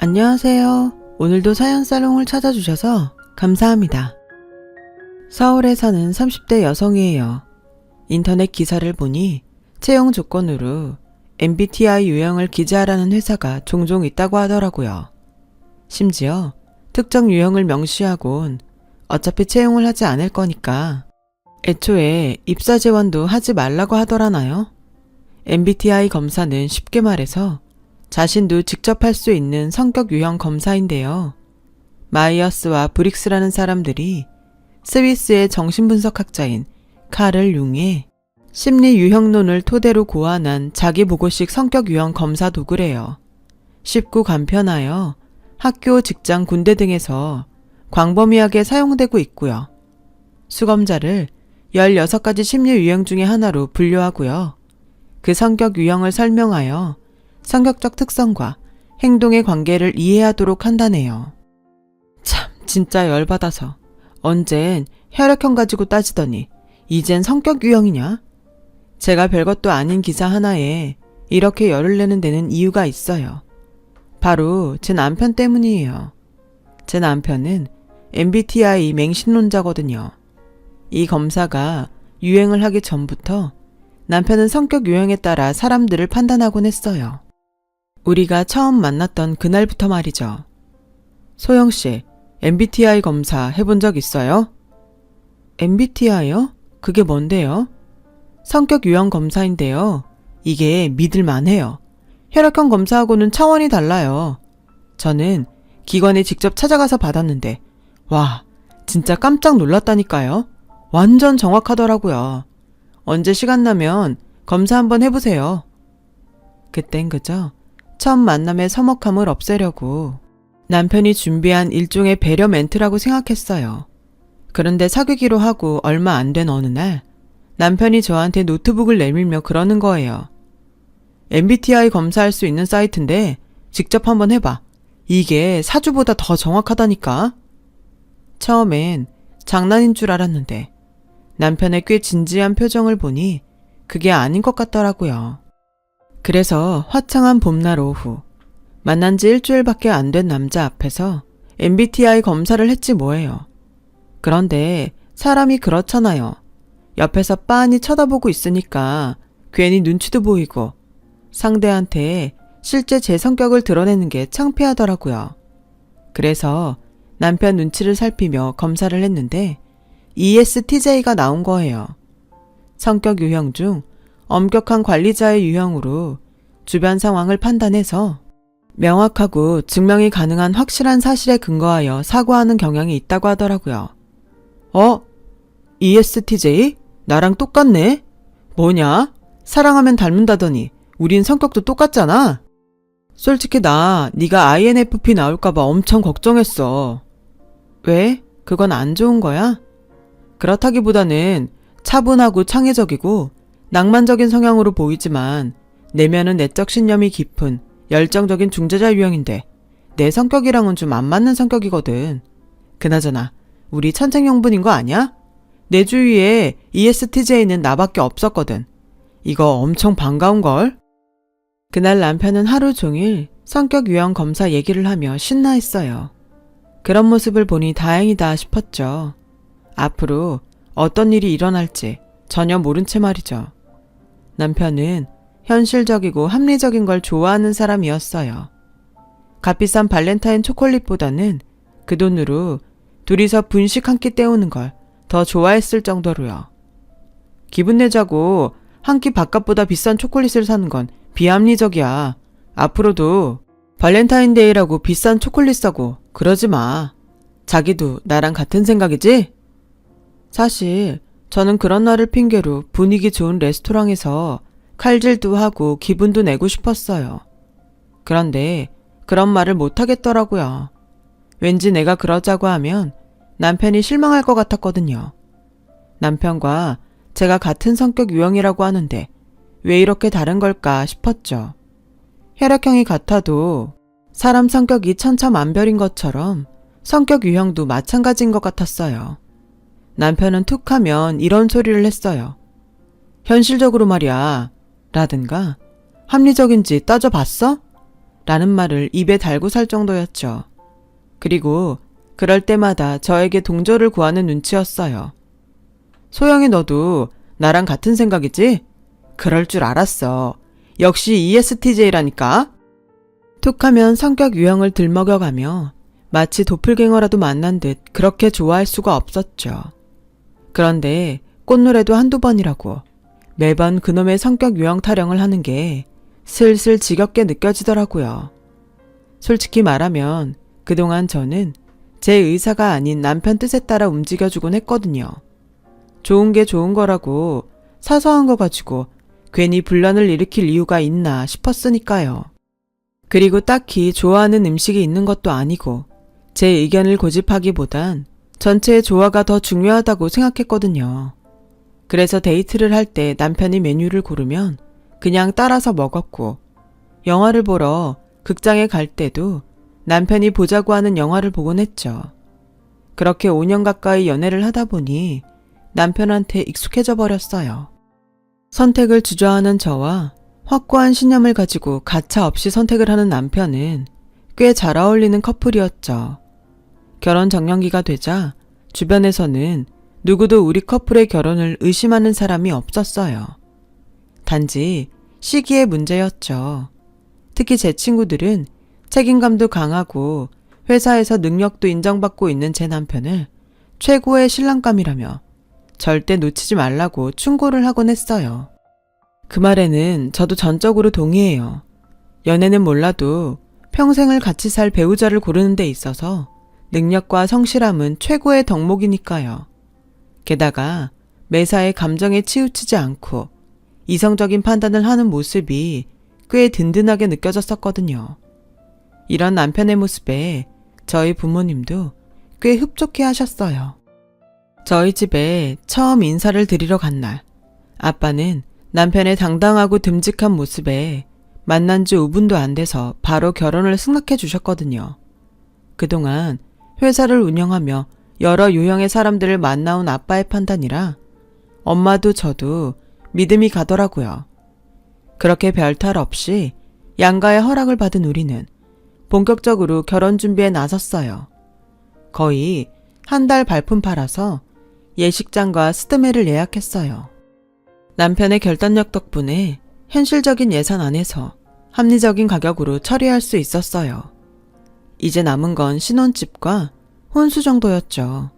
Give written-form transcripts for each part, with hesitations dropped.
안녕하세요. 오늘도 사연살롱을 찾아주셔서 감사합니다. 서울에 사는 30대 여성이에요. 인터넷 기사를 보니 채용 조건으로 MBTI 유형을 기재하라는 회사가 종종 있다고 하더라고요. 심지어 특정 유형을 명시하곤 어차피 채용을 하지 않을 거니까 애초에 입사 지원도 하지 말라고 하더라나요? MBTI 검사는 쉽게 말해서 자신도 직접 할 수 있는 성격 유형 검사인데요. 마이어스와 브릭스라는 사람들이 스위스의 정신분석학자인 카를 융의 심리 유형론을 토대로 고안한 자기보고식 성격 유형 검사 도구래요. 쉽고 간편하여 학교, 직장, 군대 등에서 광범위하게 사용되고 있고요. 수검자를 16가지 심리 유형 중에 하나로 분류하고요. 그 성격 유형을 설명하여 성격적 특성과 행동의 관계를 이해하도록 한다네요. 참 진짜 열받아서 언젠 혈액형 가지고 따지더니 이젠 성격 유형이냐? 제가 별것도 아닌 기사 하나에 이렇게 열을 내는 데는 이유가 있어요. 바로 제 남편 때문이에요. 제 남편은 MBTI 맹신론자거든요. 이 검사가 유행을 하기 전부터 남편은 성격 유형에 따라 사람들을 판단하곤 했어요. 우리가 처음 만났던 그날부터 말이죠. 소영씨, MBTI 검사 해본 적 있어요? MBTI요? 그게 뭔데요? 성격 유형 검사인데요. 이게 믿을만해요. 혈액형 검사하고는 차원이 달라요. 저는 기관에 직접 찾아가서 받았는데 와, 진짜 깜짝 놀랐다니까요. 완전 정확하더라고요. 언제 시간 나면 검사 한번 해보세요. 그땐 그저 첫 만남의 서먹함을 없애려고 남편이 준비한 일종의 배려 멘트라고 생각했어요. 그런데 사귀기로 하고 얼마 안 된 어느 날 남편이 저한테 노트북을 내밀며 그러는 거예요. MBTI 검사할 수 있는 사이트인데 직접 한번 해봐. 이게 사주보다 더 정확하다니까. 처음엔 장난인 줄 알았는데 남편의 꽤 진지한 표정을 보니 그게 아닌 것 같더라고요. 그래서 화창한 봄날 오후 만난 지 일주일밖에 안 된 남자 앞에서 MBTI 검사를 했지 뭐예요. 그런데 사람이 그렇잖아요. 옆에서 빤히 쳐다보고 있으니까 괜히 눈치도 보이고 상대한테 실제 제 성격을 드러내는 게 창피하더라고요. 그래서 남편 눈치를 살피며 검사를 했는데 ESTJ가 나온 거예요. 성격 유형 중 엄격한 관리자의 유형으로 주변 상황을 판단해서 명확하고 증명이 가능한 확실한 사실에 근거하여 사고하는 경향이 있다고 하더라고요. ESTJ? 나랑 똑같네? 뭐냐? 사랑하면 닮는다더니 우린 성격도 똑같잖아? 솔직히 나 네가 INFP 나올까봐 엄청 걱정했어. 왜? 그건 안 좋은 거야? 그렇다기보다는 차분하고 창의적이고 낭만적인 성향으로 보이지만 내면은 내적 신념이 깊은 열정적인 중재자 유형인데 내 성격이랑은 좀 안 맞는 성격이거든. 그나저나 우리 천생연분인 거 아니야? 내 주위에 ESTJ는 나밖에 없었거든. 이거 엄청 반가운걸? 그날 남편은 하루 종일 성격 유형 검사 얘기를 하며 신나했어요. 그런 모습을 보니 다행이다 싶었죠. 앞으로 어떤 일이 일어날지 전혀 모른 채 말이죠. 남편은 현실적이고 합리적인 걸 좋아하는 사람이었어요. 값비싼 발렌타인 초콜릿보다는 그 돈으로 둘이서 분식 한 끼 때우는 걸 더 좋아했을 정도로요. 기분 내자고 한 끼 밥값보다 비싼 초콜릿을 사는 건 비합리적이야. 앞으로도 발렌타인데이라고 비싼 초콜릿 사고 그러지 마. 자기도 나랑 같은 생각이지? 사실 저는 그런 날을 핑계로 분위기 좋은 레스토랑에서 칼질도 하고 기분도 내고 싶었어요. 그런데 그런 말을 못하겠더라고요. 왠지 내가 그러자고 하면 남편이 실망할 것 같았거든요. 남편과 제가 같은 성격 유형이라고 하는데 왜 이렇게 다른 걸까 싶었죠. 혈액형이 같아도 사람 성격이 천차만별인 것처럼 성격 유형도 마찬가지인 것 같았어요. 남편은 툭 하면 이런 소리를 했어요. 현실적으로 말이야. 라든가 합리적인지 따져봤어? 라는 말을 입에 달고 살 정도였죠. 그리고 그럴 때마다 저에게 동조를 구하는 눈치였어요. 소영이 너도 나랑 같은 생각이지? 그럴 줄 알았어. 역시 ESTJ라니까? 툭하면 성격 유형을 들먹여가며 마치 도플갱어라도 만난 듯 그렇게 좋아할 수가 없었죠. 그런데 꽃노래도 한두 번이라고 매번 그놈의 성격 유형 타령을 하는 게 슬슬 지겹게 느껴지더라고요. 솔직히 말하면 그동안 저는 제 의사가 아닌 남편 뜻에 따라 움직여주곤 했거든요. 좋은 게 좋은 거라고 사소한 거 가지고 괜히 분란을 일으킬 이유가 있나 싶었으니까요. 그리고 딱히 좋아하는 음식이 있는 것도 아니고 제 의견을 고집하기보단 전체의 조화가 더 중요하다고 생각했거든요. 그래서 데이트를 할 때 남편이 메뉴를 고르면 그냥 따라서 먹었고, 영화를 보러 극장에 갈 때도 남편이 보자고 하는 영화를 보곤 했죠. 그렇게 5년 가까이 연애를 하다 보니 남편한테 익숙해져 버렸어요. 선택을 주저하는 저와 확고한 신념을 가지고 가차없이 선택을 하는 남편은 꽤 잘 어울리는 커플이었죠. 결혼 정년기가 되자 주변에서는 누구도 우리 커플의 결혼을 의심하는 사람이 없었어요. 단지 시기의 문제였죠. 특히 제 친구들은 책임감도 강하고 회사에서 능력도 인정받고 있는 제 남편을 최고의 신랑감이라며 절대 놓치지 말라고 충고를 하곤 했어요. 그 말에는 저도 전적으로 동의해요. 연애는 몰라도 평생을 같이 살 배우자를 고르는 데 있어서 능력과 성실함은 최고의 덕목이니까요. 게다가 매사에 감정에 치우치지 않고 이성적인 판단을 하는 모습이 꽤 든든하게 느껴졌었거든요. 이런 남편의 모습에 저희 부모님도 꽤 흡족해 하셨어요. 저희 집에 처음 인사를 드리러 간 날, 아빠는 남편의 당당하고 듬직한 모습에 만난 지 5분도 안 돼서 바로 결혼을 승낙해 주셨거든요. 그동안 회사를 운영하며 여러 유형의 사람들을 만나온 아빠의 판단이라 엄마도 저도 믿음이 가더라고요. 그렇게 별탈 없이 양가의 허락을 받은 우리는 본격적으로 결혼 준비에 나섰어요. 거의 한 달 발품 팔아서 예식장과 스드메를 예약했어요. 남편의 결단력 덕분에 현실적인 예산 안에서 합리적인 가격으로 처리할 수 있었어요. 이제 남은 건 신혼집과 혼수 정도였죠.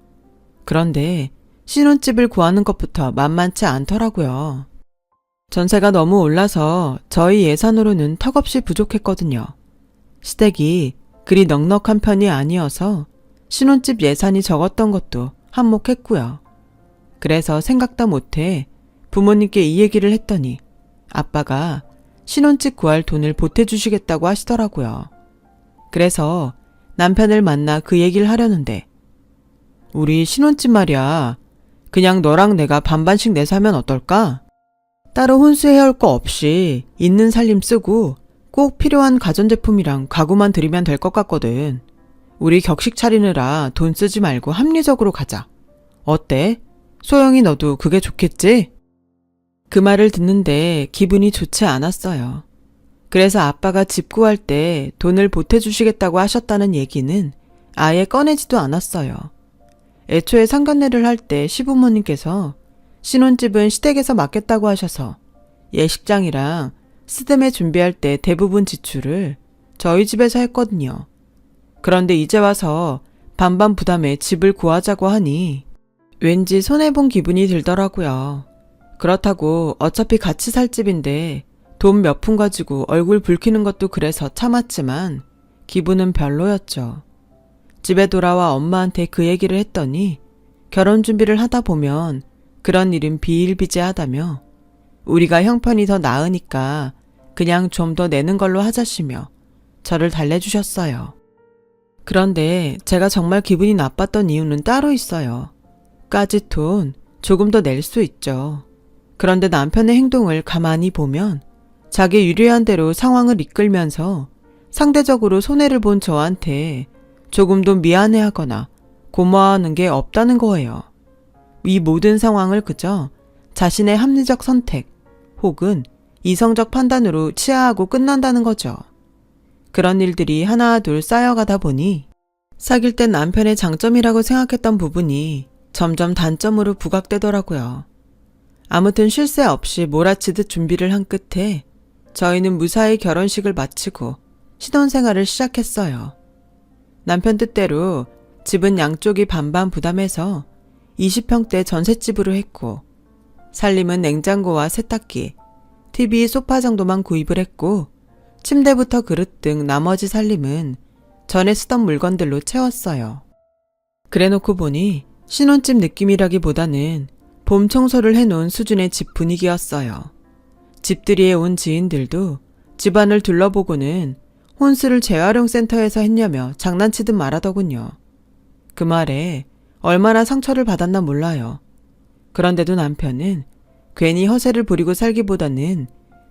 그런데 신혼집을 구하는 것부터 만만치 않더라고요. 전세가 너무 올라서 저희 예산으로는 턱없이 부족했거든요. 시댁이 그리 넉넉한 편이 아니어서 신혼집 예산이 적었던 것도 한몫했고요. 그래서 생각도 못해 부모님께 이 얘기를 했더니 아빠가 신혼집 구할 돈을 보태주시겠다고 하시더라고요. 그래서 남편을 만나 그 얘기를 하려는데, 우리 신혼집 말이야. 그냥 너랑 내가 반반씩 내서 하면 어떨까? 따로 혼수해야 할 거 없이 있는 살림 쓰고 꼭 필요한 가전제품이랑 가구만 들이면 될 것 같거든. 우리 격식 차리느라 돈 쓰지 말고 합리적으로 가자. 어때? 소영이 너도 그게 좋겠지? 그 말을 듣는데 기분이 좋지 않았어요. 그래서 아빠가 집 구할 때 돈을 보태주시겠다고 하셨다는 얘기는 아예 꺼내지도 않았어요. 애초에 상견례를 할 때 시부모님께서 신혼집은 시댁에서 맡겠다고 하셔서 예식장이랑 스드메 준비할 때 대부분 지출을 저희 집에서 했거든요. 그런데 이제 와서 반반 부담에 집을 구하자고 하니 왠지 손해본 기분이 들더라고요. 그렇다고 어차피 같이 살 집인데 돈 몇 푼 가지고 얼굴 붉히는 것도 그래서 참았지만 기분은 별로였죠. 집에 돌아와 엄마한테 그 얘기를 했더니 결혼 준비를 하다 보면 그런 일은 비일비재하다며 우리가 형편이 더 나으니까 그냥 좀 더 내는 걸로 하자시며 저를 달래주셨어요. 그런데 제가 정말 기분이 나빴던 이유는 따로 있어요. 까짓 돈 조금 더 낼 수 있죠. 그런데 남편의 행동을 가만히 보면 자기 유리한 대로 상황을 이끌면서 상대적으로 손해를 본 저한테 조금도 미안해하거나 고마워하는 게 없다는 거예요. 이 모든 상황을 그저 자신의 합리적 선택 혹은 이성적 판단으로 치하하고 끝난다는 거죠. 그런 일들이 하나 둘 쌓여가다 보니 사귈 땐 남편의 장점이라고 생각했던 부분이 점점 단점으로 부각되더라고요. 아무튼 쉴 새 없이 몰아치듯 준비를 한 끝에 저희는 무사히 결혼식을 마치고 신혼생활을 시작했어요. 남편 뜻대로 집은 양쪽이 반반 부담해서 20평대 전셋집으로 했고 살림은 냉장고와 세탁기, TV, 소파 정도만 구입을 했고 침대부터 그릇 등 나머지 살림은 전에 쓰던 물건들로 채웠어요. 그래놓고 보니 신혼집 느낌이라기보다는 봄 청소를 해놓은 수준의 집 분위기였어요. 집들이에 온 지인들도 집안을 둘러보고는 혼수를 재활용 센터에서 했냐며 장난치듯 말하더군요. 그 말에 얼마나 상처를 받았나 몰라요. 그런데도 남편은 괜히 허세를 부리고 살기보다는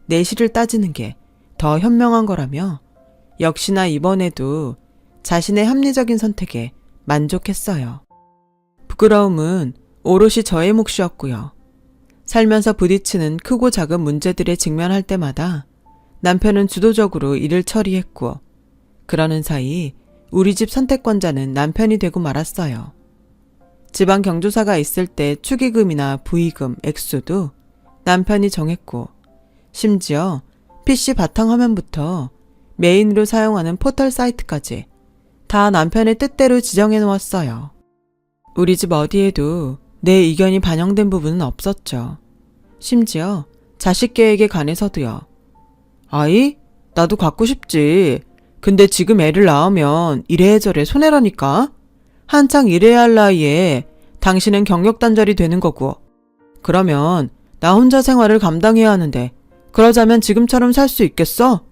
내실을 따지는 게 더 현명한 거라며 역시나 이번에도 자신의 합리적인 선택에 만족했어요. 부끄러움은 오롯이 저의 몫이었고요. 살면서 부딪히는 크고 작은 문제들에 직면할 때마다 남편은 주도적으로 일을 처리했고 그러는 사이 우리 집 선택권자는 남편이 되고 말았어요. 지방 경조사가 있을 때 축의금이나 부의금, 액수도 남편이 정했고 심지어 PC 바탕화면부터 메인으로 사용하는 포털 사이트까지 다 남편의 뜻대로 지정해 놓았어요. 우리 집 어디에도 내 의견이 반영된 부분은 없었죠. 심지어 자식 계획에 관해서도요. 아이? 나도 갖고 싶지. 근데 지금 애를 낳으면 이래저래 손해라니까? 한창 일해야 할 나이에 당신은 경력 단절이 되는 거고. 그러면 나 혼자 생활을 감당해야 하는데 그러자면 지금처럼 살 수 있겠어?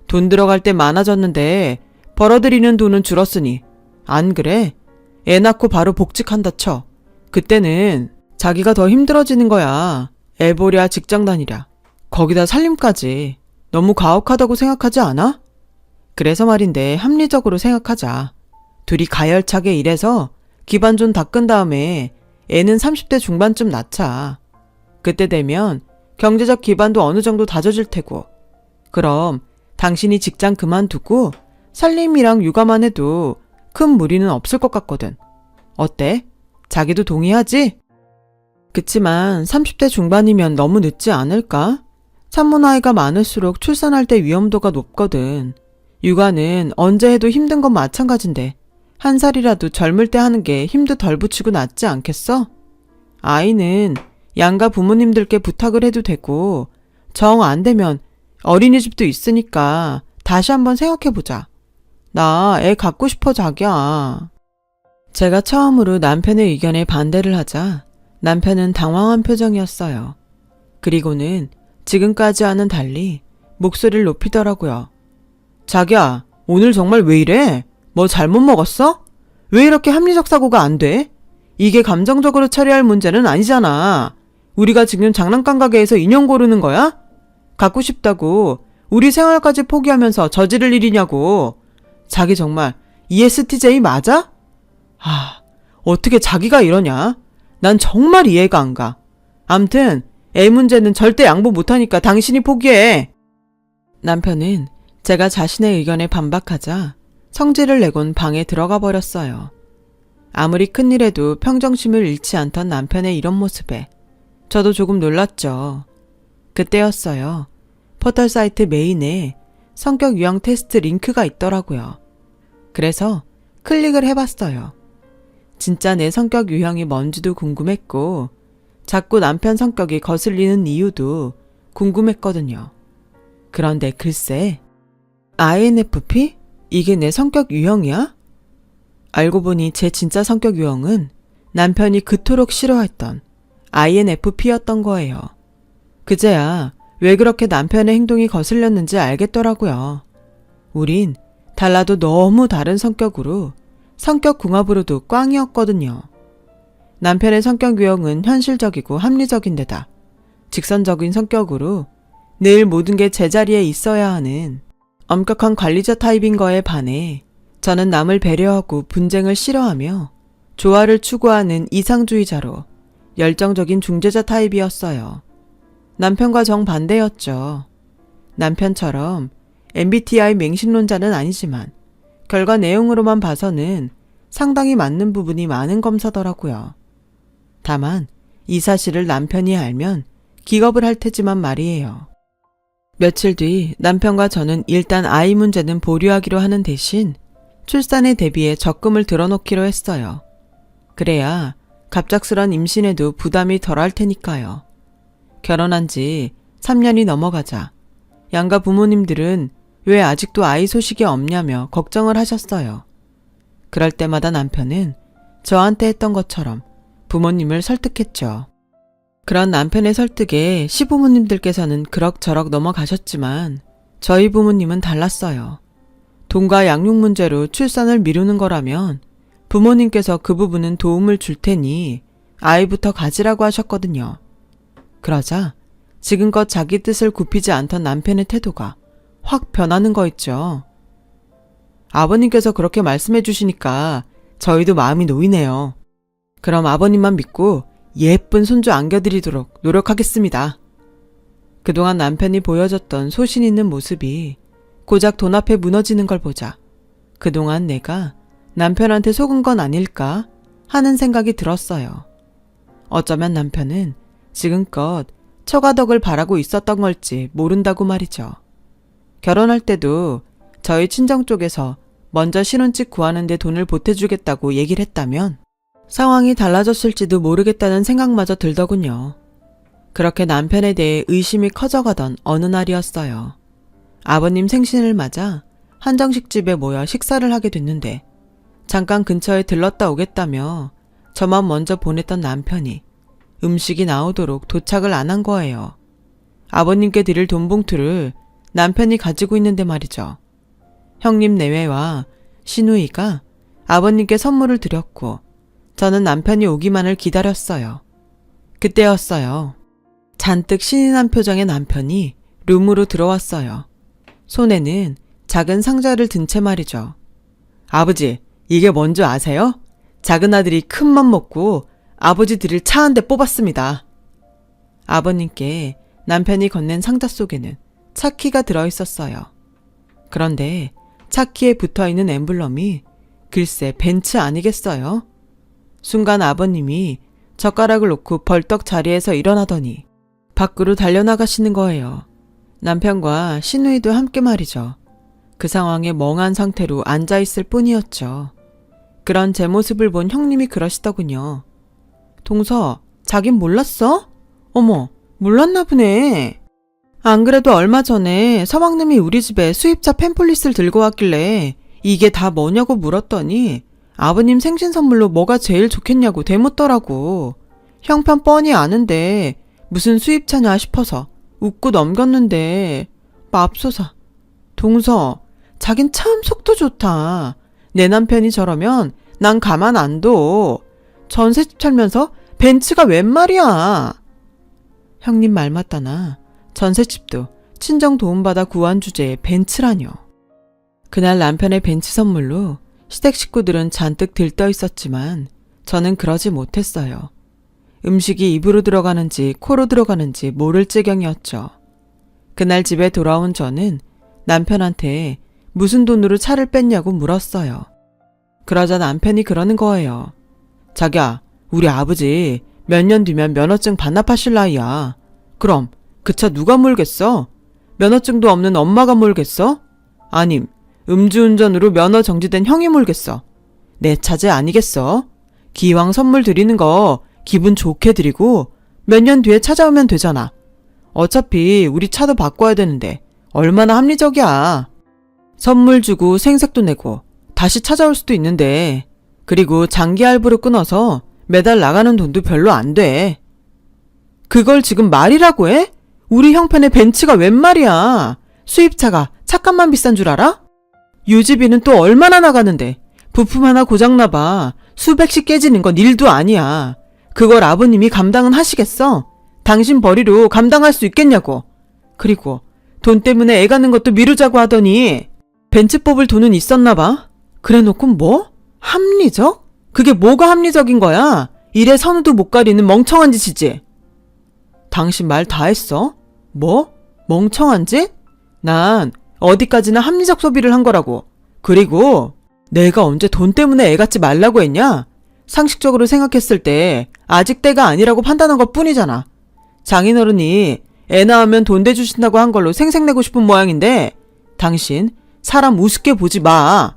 돈 들어갈 때 많아졌는데 벌어들이는 돈은 줄었으니 안 그래? 애 낳고 바로 복직한다 쳐. 그때는 자기가 더 힘들어지는 거야. 애 보랴 직장 다니랴. 거기다 살림까지. 너무 가혹하다고 생각하지 않아? 그래서 말인데 합리적으로 생각하자. 둘이 가열차게 일해서 기반 좀 닦은 다음에 애는 30대 중반쯤 낳자. 그때 되면 경제적 기반도 어느 정도 다져질 테고 그럼 당신이 직장 그만두고 살림이랑 육아만 해도 큰 무리는 없을 것 같거든. 어때? 자기도 동의하지? 그치만 30대 중반이면 너무 늦지 않을까? 산모 나이가 많을수록 출산할 때 위험도가 높거든. 육아는 언제 해도 힘든 건 마찬가지인데 한 살이라도 젊을 때 하는 게 힘도 덜 붙이고 낫지 않겠어? 아이는 양가 부모님들께 부탁을 해도 되고 정 안 되면 어린이집도 있으니까 다시 한번 생각해보자. 나 애 갖고 싶어 자기야. 제가 처음으로 남편의 의견에 반대를 하자 남편은 당황한 표정이었어요. 그리고는 지금까지와는 달리 목소리를 높이더라고요. 자기야, 오늘 정말 왜 이래? 뭐 잘못 먹었어? 왜 이렇게 합리적 사고가 안 돼? 이게 감정적으로 처리할 문제는 아니잖아. 우리가 지금 장난감 가게에서 인형 고르는 거야? 갖고 싶다고 우리 생활까지 포기하면서 저지를 일이냐고. 자기 정말 ESTJ 맞아? 어떻게 자기가 이러냐? 난 정말 이해가 안 가. 암튼 애 문제는 절대 양보 못하니까 당신이 포기해. 남편은 제가 자신의 의견에 반박하자 성질을 내곤 방에 들어가 버렸어요. 아무리 큰일에도 평정심을 잃지 않던 남편의 이런 모습에 저도 조금 놀랐죠. 그때였어요. 포털 사이트 메인에 성격 유형 테스트 링크가 있더라고요. 그래서 클릭을 해봤어요. 진짜 내 성격 유형이 뭔지도 궁금했고 자꾸 남편 성격이 거슬리는 이유도 궁금했거든요. 그런데 글쎄, INFP? 이게 내 성격 유형이야? 알고 보니 제 진짜 성격 유형은 남편이 그토록 싫어했던 INFP였던 거예요. 그제야 왜 그렇게 남편의 행동이 거슬렸는지 알겠더라고요. 우린 달라도 너무 다른 성격으로 성격 궁합으로도 꽝이었거든요. 남편의 성격 유형은 현실적이고 합리적인데다 직선적인 성격으로 늘 모든 게 제자리에 있어야 하는 엄격한 관리자 타입인 거에 반해 저는 남을 배려하고 분쟁을 싫어하며 조화를 추구하는 이상주의자로 열정적인 중재자 타입이었어요. 남편과 정반대였죠. 남편처럼 MBTI 맹신론자는 아니지만 결과 내용으로만 봐서는 상당히 맞는 부분이 많은 검사더라고요. 다만 이 사실을 남편이 알면 기겁을 할 테지만 말이에요. 며칠 뒤 남편과 저는 일단 아이 문제는 보류하기로 하는 대신 출산에 대비해 적금을 들어놓기로 했어요. 그래야 갑작스런 임신에도 부담이 덜할 테니까요. 결혼한 지 3년이 넘어가자 양가 부모님들은 왜 아직도 아이 소식이 없냐며 걱정을 하셨어요. 그럴 때마다 남편은 저한테 했던 것처럼 부모님을 설득했죠. 그런 남편의 설득에 시부모님들께서는 그럭저럭 넘어가셨지만 저희 부모님은 달랐어요. 돈과 양육 문제로 출산을 미루는 거라면 부모님께서 그 부분은 도움을 줄 테니 아이부터 가지라고 하셨거든요. 그러자 지금껏 자기 뜻을 굽히지 않던 남편의 태도가 확 변하는 거 있죠. 아버님께서 그렇게 말씀해 주시니까 저희도 마음이 놓이네요. 그럼 아버님만 믿고 예쁜 손주 안겨드리도록 노력하겠습니다. 그동안 남편이 보여줬던 소신 있는 모습이 고작 돈 앞에 무너지는 걸 보자 그동안 내가 남편한테 속은 건 아닐까 하는 생각이 들었어요. 어쩌면 남편은 지금껏 처가덕을 바라고 있었던 걸지 모른다고 말이죠. 결혼할 때도 저희 친정 쪽에서 먼저 신혼집 구하는데 돈을 보태주겠다고 얘기를 했다면 상황이 달라졌을지도 모르겠다는 생각마저 들더군요. 그렇게 남편에 대해 의심이 커져가던 어느 날이었어요. 아버님 생신을 맞아 한정식집에 모여 식사를 하게 됐는데 잠깐 근처에 들렀다 오겠다며 저만 먼저 보냈던 남편이 음식이 나오도록 도착을 안 한 거예요. 아버님께 드릴 돈 봉투를 남편이 가지고 있는데 말이죠. 형님 내외와 시누이가 아버님께 선물을 드렸고 저는 남편이 오기만을 기다렸어요. 그때였어요. 잔뜩 신이 난 표정의 남편이 룸으로 들어왔어요. 손에는 작은 상자를 든 채 말이죠. 아버지, 이게 뭔지 아세요? 작은 아들이 큰 맘 먹고 아버지 드릴 차 한 대 뽑았습니다. 아버님께 남편이 건넨 상자 속에는 차키가 들어있었어요. 그런데 차키에 붙어있는 엠블럼이 글쎄 벤츠 아니겠어요? 순간 아버님이 젓가락을 놓고 벌떡 자리에서 일어나더니 밖으로 달려나가시는 거예요. 남편과 시누이도 함께 말이죠. 그 상황에 멍한 상태로 앉아있을 뿐이었죠. 그런 제 모습을 본 형님이 그러시더군요. 동서, 자긴 몰랐어? 어머, 몰랐나 보네. 안 그래도 얼마 전에 서방님이 우리 집에 수입차 팸플릿을 들고 왔길래 이게 다 뭐냐고 물었더니 아버님 생신 선물로 뭐가 제일 좋겠냐고 되묻더라고. 형편 뻔히 아는데 무슨 수입차냐 싶어서 웃고 넘겼는데 맙소사. 동서, 자긴 참 속도 좋다. 내 남편이 저러면 난 가만 안 둬. 전셋집 살면서 벤츠가 웬 말이야. 형님 말 맞다나 전셋집도 친정 도움받아 구한 주제에 벤츠라뇨. 그날 남편의 벤츠 선물로 시댁 식구들은 잔뜩 들떠 있었지만 저는 그러지 못했어요. 음식이 입으로 들어가는지 코로 들어가는지 모를 지경이었죠. 그날 집에 돌아온 저는 남편한테 무슨 돈으로 차를 뺐냐고 물었어요. 그러자 남편이 그러는 거예요. 자기야, 우리 아버지 몇 년 뒤면 면허증 반납하실 나이야. 그럼 그 차 누가 몰겠어? 면허증도 없는 엄마가 몰겠어? 아님 음주운전으로 면허 정지된 형이 몰겠어? 내 차제 아니겠어? 기왕 선물 드리는 거 기분 좋게 드리고 몇 년 뒤에 찾아오면 되잖아. 어차피 우리 차도 바꿔야 되는데 얼마나 합리적이야. 선물 주고 생색도 내고 다시 찾아올 수도 있는데 그리고 장기 할부로 끊어서 매달 나가는 돈도 별로 안 돼. 그걸 지금 말이라고 해? 우리 형편의 벤츠가 웬 말이야. 수입차가 차값만 비싼 줄 알아? 유지비는 또 얼마나 나가는데 부품 하나 고장나봐 수백씩 깨지는 건 일도 아니야. 그걸 아버님이 감당은 하시겠어? 당신 벌이로 감당할 수 있겠냐고. 그리고 돈 때문에 애 가는 것도 미루자고 하더니 벤츠 뽑을 돈은 있었나 봐. 그래놓고 뭐? 합리적? 그게 뭐가 합리적인 거야? 일에 선우도 못 가리는 멍청한 짓이지. 당신 말 다 했어? 뭐? 멍청한 짓? 난 어디까지나 합리적 소비를 한 거라고. 그리고 내가 언제 돈 때문에 애 갖지 말라고 했냐? 상식적으로 생각했을 때 아직 때가 아니라고 판단한 것 뿐이잖아. 장인어른이 애 낳으면 돈 대주신다고 한 걸로 생색내고 싶은 모양인데 당신 사람 우습게 보지 마.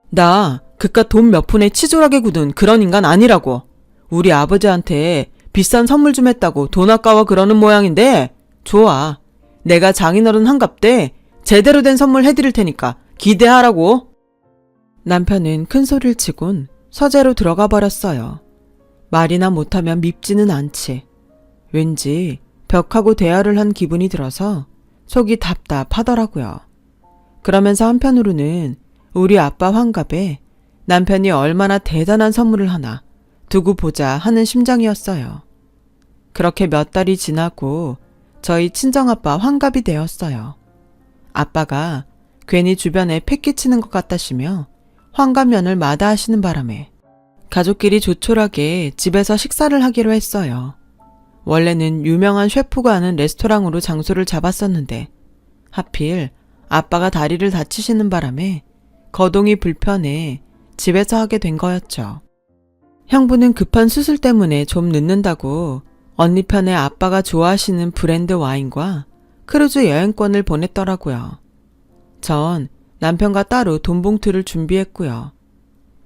나 그깟 돈 몇 푼에 치졸하게 굳은 그런 인간 아니라고. 우리 아버지한테 비싼 선물 좀 했다고 돈 아까워 그러는 모양인데 좋아. 내가 장인어른 환갑 때 제대로 된 선물 해드릴 테니까 기대하라고. 남편은 큰 소리를 치곤 서재로 들어가 버렸어요. 말이나 못하면 밉지는 않지. 왠지 벽하고 대화를 한 기분이 들어서 속이 답답하더라고요. 그러면서 한편으로는 우리 아빠 환갑에 남편이 얼마나 대단한 선물을 하나 두고 보자 하는 심정이었어요. 그렇게 몇 달이 지나고 저희 친정아빠 환갑이 되었어요. 아빠가 괜히 주변에 패기치는 것 같다시며 환갑면을 마다하시는 바람에 가족끼리 조촐하게 집에서 식사를 하기로 했어요. 원래는 유명한 셰프가 하는 레스토랑으로 장소를 잡았었는데 하필 아빠가 다리를 다치시는 바람에 거동이 불편해 집에서 하게 된 거였죠. 형부는 급한 수술 때문에 좀 늦는다고 언니 편에 아빠가 좋아하시는 브랜드 와인과 크루즈 여행권을 보냈더라고요. 전 남편과 따로 돈 봉투를 준비했고요.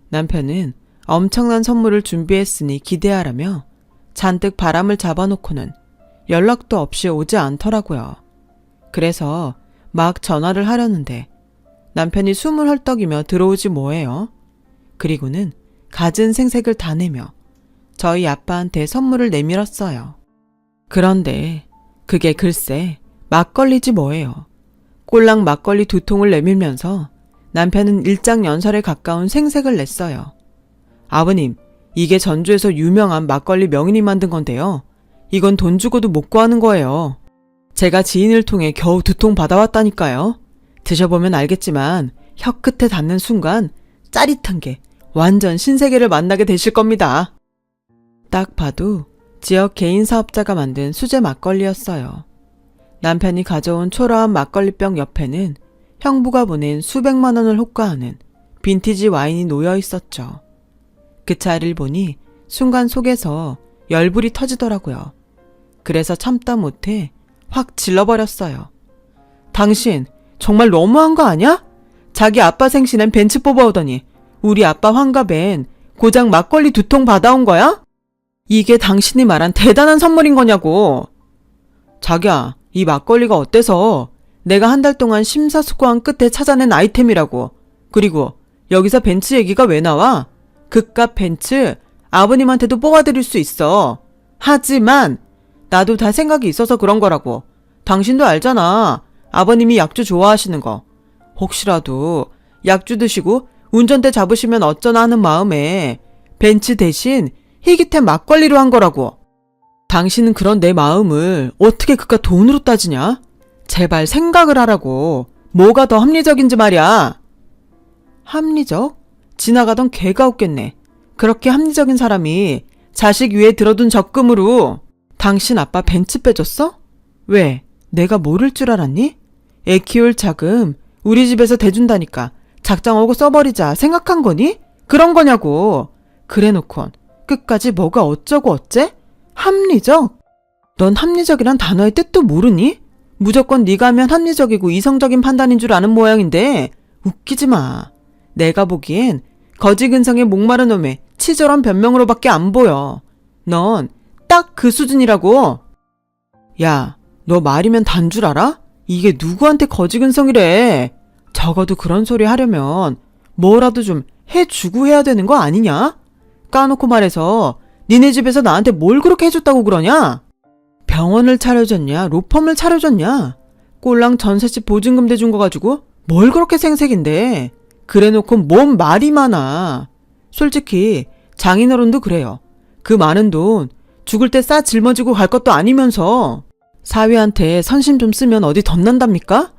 남편은 엄청난 선물을 준비했으니 기대하라며 잔뜩 바람을 잡아놓고는 연락도 없이 오지 않더라고요. 그래서 막 전화를 하려는데 남편이 숨을 헐떡이며 들어오지 뭐해요. 그리고는 갖은 생색을 다 내며 저희 아빠한테 선물을 내밀었어요. 그런데 그게 글쎄 막걸리지 뭐예요. 꼴랑 막걸리 2통을 내밀면서 남편은 일장연설에 가까운 생색을 냈어요. 아버님, 이게 전주에서 유명한 막걸리 명인이 만든 건데요. 이건 돈 주고도 못 구하는 거예요. 제가 지인을 통해 겨우 2통 받아왔다니까요. 드셔보면 알겠지만 혀 끝에 닿는 순간 짜릿한 게 완전 신세계를 만나게 되실 겁니다. 딱 봐도 지역 개인 사업자가 만든 수제 막걸리였어요. 남편이 가져온 초라한 막걸리병 옆에는 형부가 보낸 수백만 원을 호가하는 빈티지 와인이 놓여 있었죠. 그 차를 보니 순간 속에서 열불이 터지더라고요. 그래서 참다 못해 확 질러버렸어요. 당신 정말 너무한 거 아니야? 자기 아빠 생신엔 벤츠 뽑아오더니 우리 아빠 환갑엔 고작 막걸리 2통 받아온 거야? 이게 당신이 말한 대단한 선물인 거냐고. 자기야, 이 막걸리가 어때서? 내가 한 달 동안 심사숙고한 끝에 찾아낸 아이템이라고. 그리고 여기서 벤츠 얘기가 왜 나와? 그깟 벤츠 아버님한테도 뽑아드릴 수 있어. 하지만 나도 다 생각이 있어서 그런 거라고. 당신도 알잖아. 아버님이 약주 좋아하시는 거. 혹시라도 약주 드시고 운전대 잡으시면 어쩌나 하는 마음에 벤츠 대신 희귀템 막걸리로 한 거라고. 당신은 그런 내 마음을 어떻게 그깟 돈으로 따지냐? 제발 생각을 하라고. 뭐가 더 합리적인지 말이야. 합리적? 지나가던 개가 웃겠네. 그렇게 합리적인 사람이 자식 위에 들어둔 적금으로 당신 아빠 벤츠 빼줬어? 왜? 내가 모를 줄 알았니? 애 키울 자금 우리 집에서 대준다니까 작정하고 써버리자 생각한 거니? 그런 거냐고. 그래놓곤 끝까지 뭐가 어쩌고 어째? 합리적? 넌 합리적이란 단어의 뜻도 모르니? 무조건 네가 하면 합리적이고 이성적인 판단인 줄 아는 모양인데 웃기지 마. 내가 보기엔 거지근성에 목마른 놈의 치졸한 변명으로밖에 안 보여. 넌 딱 그 수준이라고. 야, 너 말이면 단 줄 알아? 이게 누구한테 거지근성이래. 적어도 그런 소리 하려면 뭐라도 좀 해주고 해야 되는 거 아니냐? 까놓고 말해서 니네 집에서 나한테 뭘 그렇게 해줬다고 그러냐? 병원을 차려줬냐? 로펌을 차려줬냐? 꼴랑 전셋집 보증금 대준 거 가지고 뭘 그렇게 생색인데. 그래놓고 뭔 말이 많아. 솔직히 장인어른도 그래요. 그 많은 돈 죽을 때 싸 짊어지고 갈 것도 아니면서 사위한테 선심 좀 쓰면 어디 덧난답니까?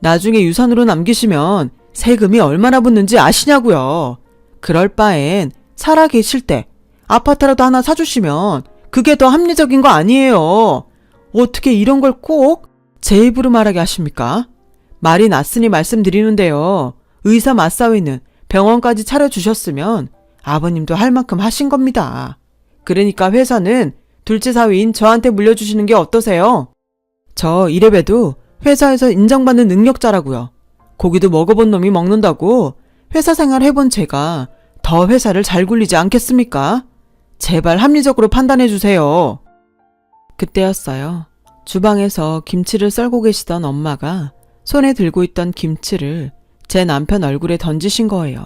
나중에 유산으로 남기시면 세금이 얼마나 붙는지 아시냐고요. 그럴 바엔 살아 계실 때 아파트라도 하나 사주시면 그게 더 합리적인 거 아니에요. 어떻게 이런 걸 꼭 제 입으로 말하게 하십니까? 말이 났으니 말씀드리는데요. 의사 맞사위는 병원까지 차려주셨으면 아버님도 할 만큼 하신 겁니다. 그러니까 회사는 둘째 사위인 저한테 물려주시는 게 어떠세요? 저 이래봬도 회사에서 인정받는 능력자라고요. 고기도 먹어본 놈이 먹는다고 회사 생활 해본 제가 더 회사를 잘 굴리지 않겠습니까? 제발 합리적으로 판단해주세요. 그때였어요. 주방에서 김치를 썰고 계시던 엄마가 손에 들고 있던 김치를 제 남편 얼굴에 던지신 거예요.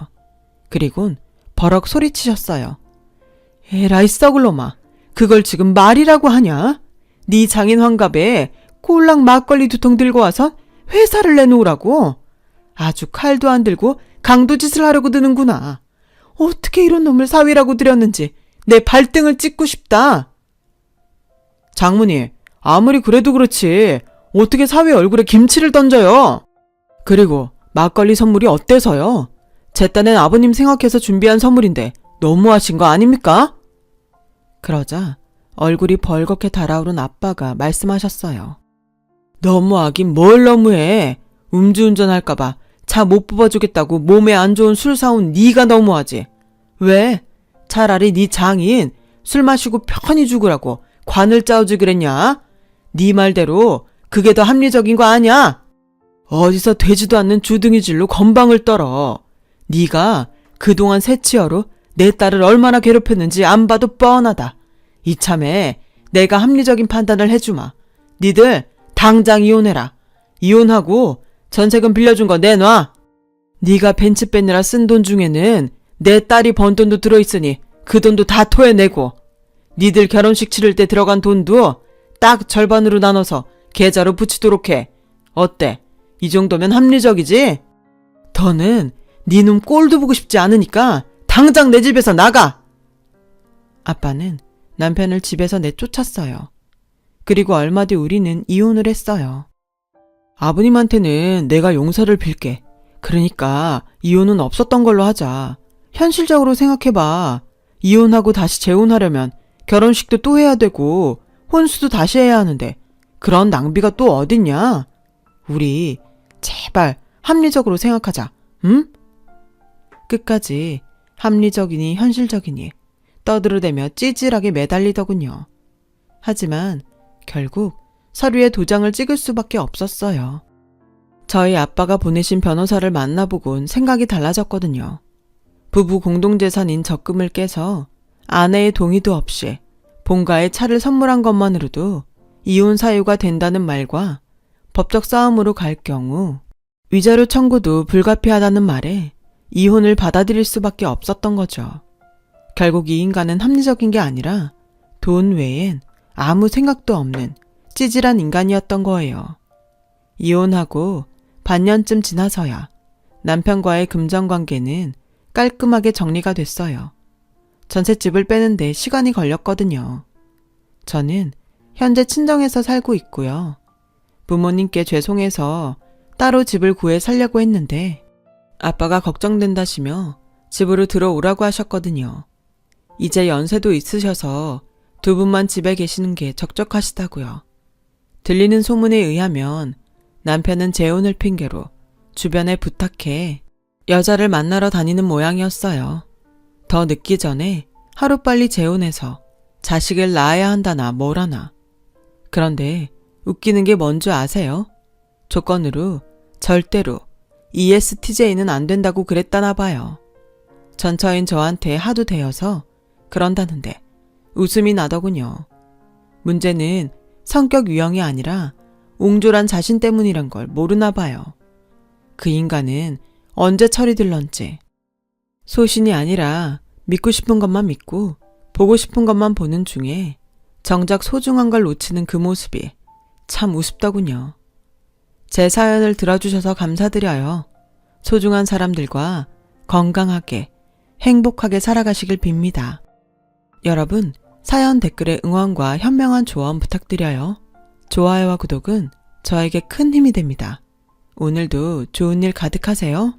그리곤 버럭 소리치셨어요. 에라이 썩을 놈아. 그걸 지금 말이라고 하냐? 네 장인 환갑에 꼴랑 막걸리 2통 들고 와서 회사를 내놓으라고? 아주 칼도 안 들고 강도짓을 하려고 드는구나. 어떻게 이런 놈을 사위라고 들였는지 내 발등을 찍고 싶다. 장모님, 아무리 그래도 그렇지 어떻게 사위 얼굴에 김치를 던져요? 그리고 막걸리 선물이 어때서요? 제 딴엔 아버님 생각해서 준비한 선물인데 너무하신 거 아닙니까? 그러자 얼굴이 벌겋게 달아오른 아빠가 말씀하셨어요. 너무하긴 뭘 너무해. 음주운전할까봐 차 못 뽑아주겠다고 몸에 안 좋은 술 사온 네가 너무하지. 왜? 차라리 네 장인 술 마시고 편히 죽으라고 관을 짜오지 그랬냐? 네 말대로 그게 더 합리적인 거 아냐? 어디서 되지도 않는 주둥이질로 건방을 떨어. 네가 그동안 새치어로 내 딸을 얼마나 괴롭혔는지 안 봐도 뻔하다. 이참에 내가 합리적인 판단을 해주마. 니들 당장 이혼해라. 이혼하고 전세금 빌려준 거 내놔. 네가 벤츠 빼느라 쓴 돈 중에는 내 딸이 번 돈도 들어있으니 그 돈도 다 토해내고 니들 결혼식 치를 때 들어간 돈도 딱 절반으로 나눠서 계좌로 붙이도록 해. 어때? 이 정도면 합리적이지? 더는 네 놈 꼴도 보고 싶지 않으니까 당장 내 집에서 나가! 아빠는 남편을 집에서 내쫓았어요. 그리고 얼마 뒤 우리는 이혼을 했어요. 아버님한테는 내가 용서를 빌게. 그러니까 이혼은 없었던 걸로 하자. 현실적으로 생각해봐. 이혼하고 다시 재혼하려면 결혼식도 또 해야 되고 혼수도 다시 해야 하는데 그런 낭비가 또 어딨냐? 우리 제발 합리적으로 생각하자. 응? 끝까지 합리적이니 현실적이니 떠들어대며 찌질하게 매달리더군요. 하지만 결국 서류에 도장을 찍을 수밖에 없었어요. 저희 아빠가 보내신 변호사를 만나보곤 생각이 달라졌거든요. 부부 공동재산인 적금을 깨서 아내의 동의도 없이 본가에 차를 선물한 것만으로도 이혼 사유가 된다는 말과 법적 싸움으로 갈 경우 위자료 청구도 불가피하다는 말에 이혼을 받아들일 수밖에 없었던 거죠. 결국 이 인간은 합리적인 게 아니라 돈 외엔 아무 생각도 없는 찌질한 인간이었던 거예요. 이혼하고 반년쯤 지나서야 남편과의 금전관계는 깔끔하게 정리가 됐어요. 전셋집을 빼는데 시간이 걸렸거든요. 저는 현재 친정에서 살고 있고요. 부모님께 죄송해서 따로 집을 구해 살려고 했는데 아빠가 걱정된다시며 집으로 들어오라고 하셨거든요. 이제 연세도 있으셔서 두 분만 집에 계시는 게 적적하시다고요. 들리는 소문에 의하면 남편은 재혼을 핑계로 주변에 부탁해 여자를 만나러 다니는 모양이었어요. 더 늦기 전에 하루빨리 재혼해서 자식을 낳아야 한다나 뭐라나. 그런데 웃기는 게 뭔 줄 아세요? 조건으로 절대로 ESTJ는 안 된다고 그랬다나 봐요. 전처인 저한테 하도 대여서 그런다는데 웃음이 나더군요. 문제는 성격 유형이 아니라 옹졸한 자신 때문이란 걸 모르나 봐요. 그 인간은 언제 철이 들런지 소신이 아니라 믿고 싶은 것만 믿고 보고 싶은 것만 보는 중에 정작 소중한 걸 놓치는 그 모습이 참 우습더군요. 제 사연을 들어주셔서 감사드려요. 소중한 사람들과 건강하게 행복하게 살아가시길 빕니다. 여러분, 사연 댓글에 응원과 현명한 조언 부탁드려요. 좋아요와 구독은 저에게 큰 힘이 됩니다. 오늘도 좋은 일 가득하세요.